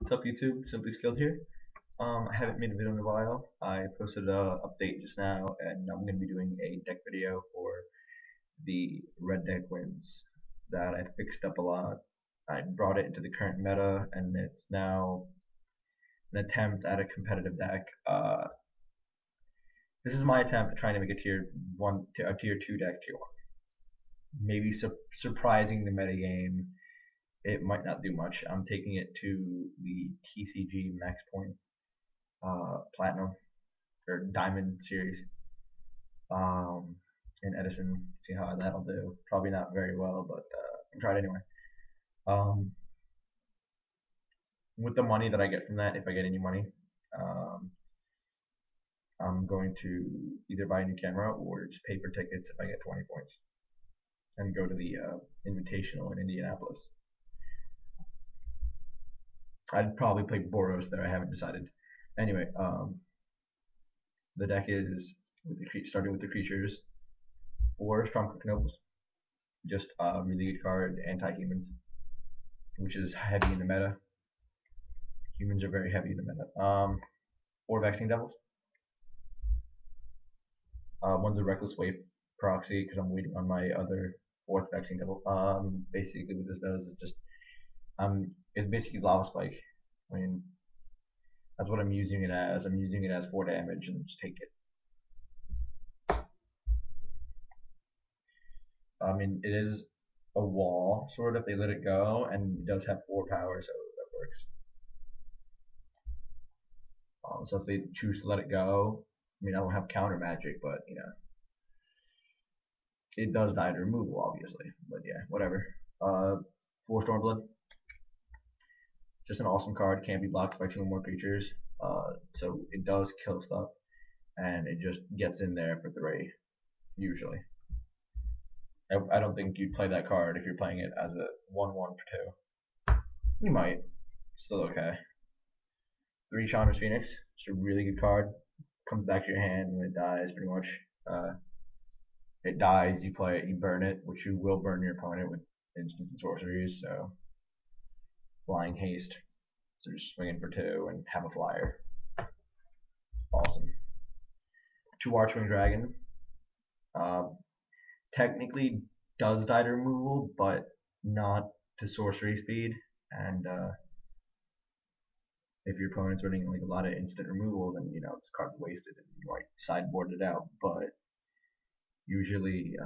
What's up YouTube? Simply Skilled here. I haven't made a video in a while. I posted a update just now and I'm going to be doing a deck video for the red deck wins that I fixed up a lot. I brought it into the current meta and it's now an attempt at a competitive deck. This is my attempt at trying to make a tier 1, a tier 2 deck tier 1. Maybe surprising the meta game. It might not do much. I'm taking it to the TCG max point platinum or diamond series in Edison. See how that'll do. Probably not very well, but I'll try it anyway. Um, with the money that I get from that, if I get any money, um, I'm going to either buy a new camera or just pay for tickets if I get 20 points and go to the Invitational in Indianapolis. I'd probably play Boros there. I haven't decided. Anyway, the deck is starting with the creatures or Stromkirk Nobles. Just a really good card, anti-humans, which is heavy in the meta. Humans are very heavy in the meta. Or Vaccine Devils. One's a Reckless Wave proxy because I'm waiting on my other fourth Vaccine Devil. Basically, what this does is just it's basically Lava Spike. I mean, that's what I'm using it as. I'm using it as 4 damage and just take it. I mean, it is a wall, sort of, if they let it go, and it does have 4 power, so that works. So if they choose to let it go, I mean, I don't have counter magic, but, you know, it does die to removal, obviously, but yeah, whatever. 4 Stormblood, just an awesome card, can't be blocked by 2 or more creatures, so it does kill stuff, and it just gets in there for 3, usually. I don't think you'd play that card if you're playing it as a 1/1 for 2. You might, still okay. 3 Chandra's Phoenix, it's a really good card. Comes back to your hand when it dies, pretty much. It dies, you play it, you burn it, which you will burn your opponent with instants and sorceries, so flying haste. So just swing in for 2 and have a flyer. Awesome. 2 Archwing Dragon. Technically does die to removal, but not to sorcery speed, and if your opponent's running like a lot of instant removal, then you know this card's wasted and you might sideboard it out. But usually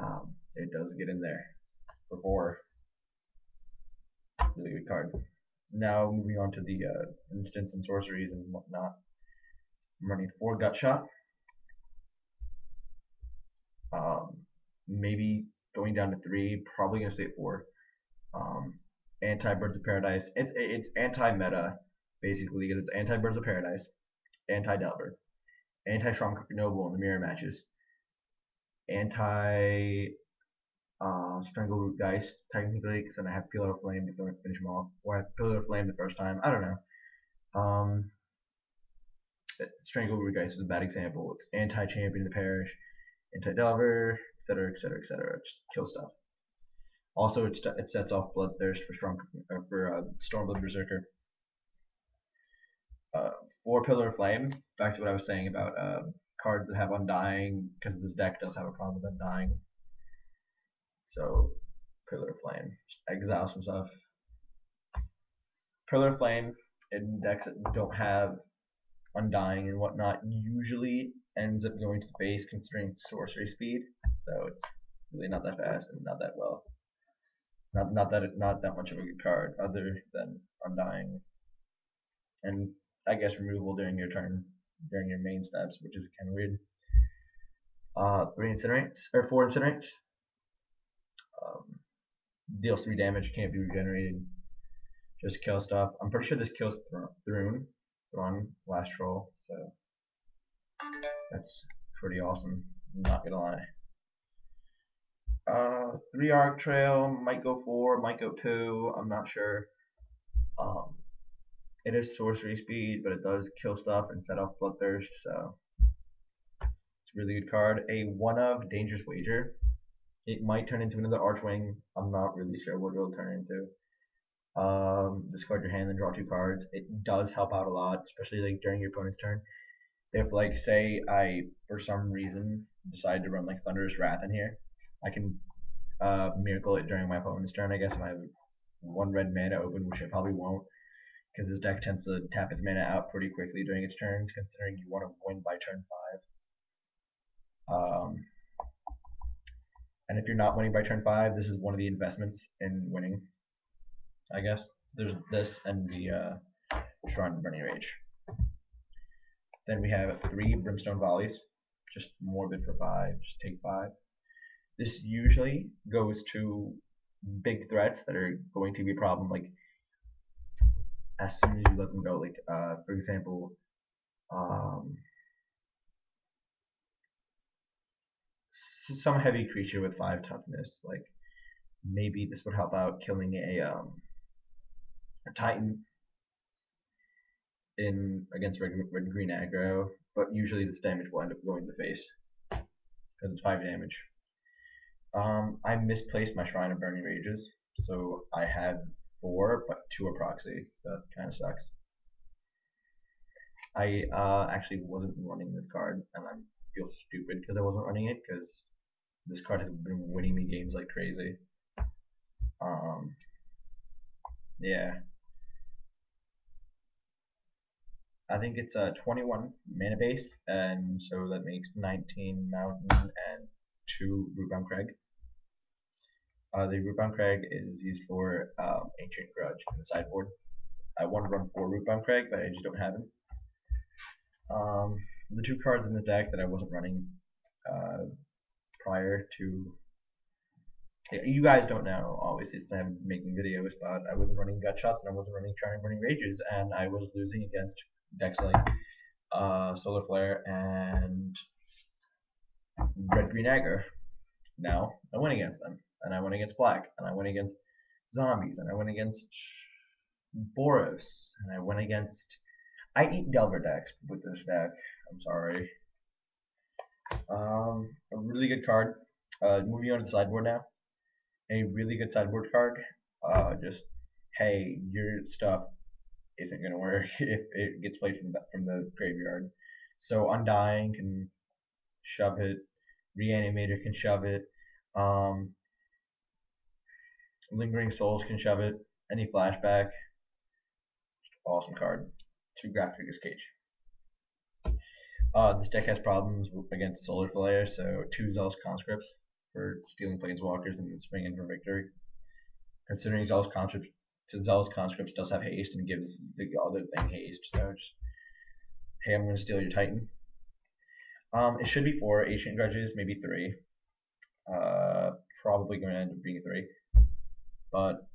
it does get in there for 4. Really good card. Now moving on to the instants and sorceries and whatnot. I'm running 4 Gutshot. Maybe going down to 3. Probably gonna stay at 4. Anti Birds of Paradise. It's anti meta basically because it's anti Birds of Paradise, anti Delver, anti Stromkirk Noble in the mirror matches, anti Strangleroot Geist technically because then I have Pillar of Flame to finish them off, or I have Pillar of Flame the first time. I don't know. Strangleroot Geist is a bad example. It's anti Champion of the Parish, anti Delver, etc., etc., etc. Just kill stuff. Also, it sets off Bloodthirst for Stormblood Berserker. 4 Pillar of Flame. Back to what I was saying about cards that have Undying, because this deck does have a problem with Undying. So, Pillar of Flame. Just exile some stuff. Pillar of Flame in decks that don't have Undying and whatnot usually ends up going to base considering sorcery speed. So it's really not that fast and not that well. Not that much of a good card other than Undying. And I guess removal during your turn, during your main steps, which is kind of weird. 3 Incinerates, or 4 Incinerates. Deals 3 damage, can't be regenerated. Just kill stuff. I'm pretty sure this kills Thrun last troll, so that's pretty awesome. I'm not gonna lie. 3 Arc Trail, might go 4, might go 2, I'm not sure. It is sorcery speed, but it does kill stuff and set off Bloodthirst, so it's a really good card. A 1/of Dangerous Wager. It might turn into another Archwing. I'm not really sure what it'll turn into. Discard your hand and draw 2 cards. It does help out a lot, especially like during your opponent's turn. If like say I for some reason decide to run like Thunderous Wrath in here, I can miracle it during my opponent's turn. I guess if I have 1 red mana open, which I probably won't, because this deck tends to tap its mana out pretty quickly during its turns, considering you want to win by turn 5. And if you're not winning by turn 5, this is one of the investments in winning, I guess. There's this and the Shrine of Burning Rage. Then we have 3 Brimstone Volleys, just morbid for 5, just take 5. This usually goes to big threats that are going to be a problem, like as soon as you let them go. Like for example, some heavy creature with 5 toughness. Like maybe this would help out killing a Titan in against red green aggro, but usually this damage will end up going to the face because it's 5 damage. I misplaced my Shrine of Burning Rages, so I had 4, but 2 are proxy, so that kind of sucks. I actually wasn't running this card, and I feel stupid because I wasn't running it, because this card has been winning me games like crazy. Yeah. I think it's a 21 mana base, and so that makes 19 Mountain and 2 Rootbound Crag. The Rootbound Crag is used for Ancient Grudge in the sideboard. I want to run 4 Rootbound Crag, but I just don't have them. The 2 cards in the deck that I wasn't running prior to, you guys don't know, obviously, since I'm making videos, but I wasn't running Gutshots and I wasn't running Shrine of Burning Rages, and I was losing against decks like Solar Flare and Red Green Aggro. Now I went against them, and I went against Black, and I went against Zombies, and I went against Boros, and I went against. I eat Delver decks with this deck. I'm sorry. A really good card. Moving on to the sideboard now. A really good sideboard card. Just hey, your stuff isn't gonna work if it gets played from the graveyard. So Undying can shove it. Reanimator can shove it. Lingering Souls can shove it. Any flashback. Awesome card. 2 Graphic Cage. This deck has problems against Solar Flare, so 2 Zealous Conscripts for stealing Planeswalkers and then swinging for victory. Considering Zealous Conscripts does have haste and gives the other thing haste, so just hey, I'm going to steal your Titan. It should be 4 Ancient Grudges, maybe 3. Probably going to end up being 3, but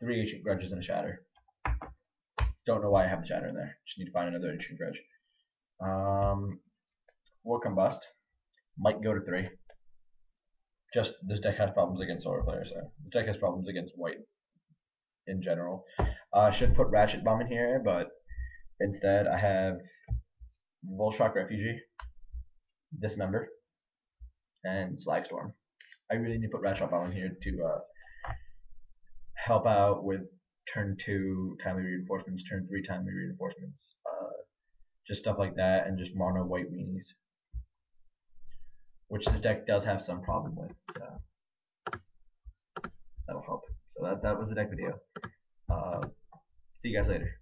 3 Ancient Grudges and a Shatter. Don't know why I have the Shatter in there. Just need to find another Ancient Grudge. 4 Combust. Might go to 3. Just this deck has problems against Solar Flare, so this deck has problems against white in general. Should put Ratchet Bomb in here, but instead I have Volshock Refugee, Dismember, and Slagstorm. I really need to put Ratchet Bomb in here to help out with turn 2 timely reinforcements, turn 3 timely reinforcements, just stuff like that, and just mono white weenies, which this deck does have some problem with, so that'll help. So that was the deck video. See you guys later.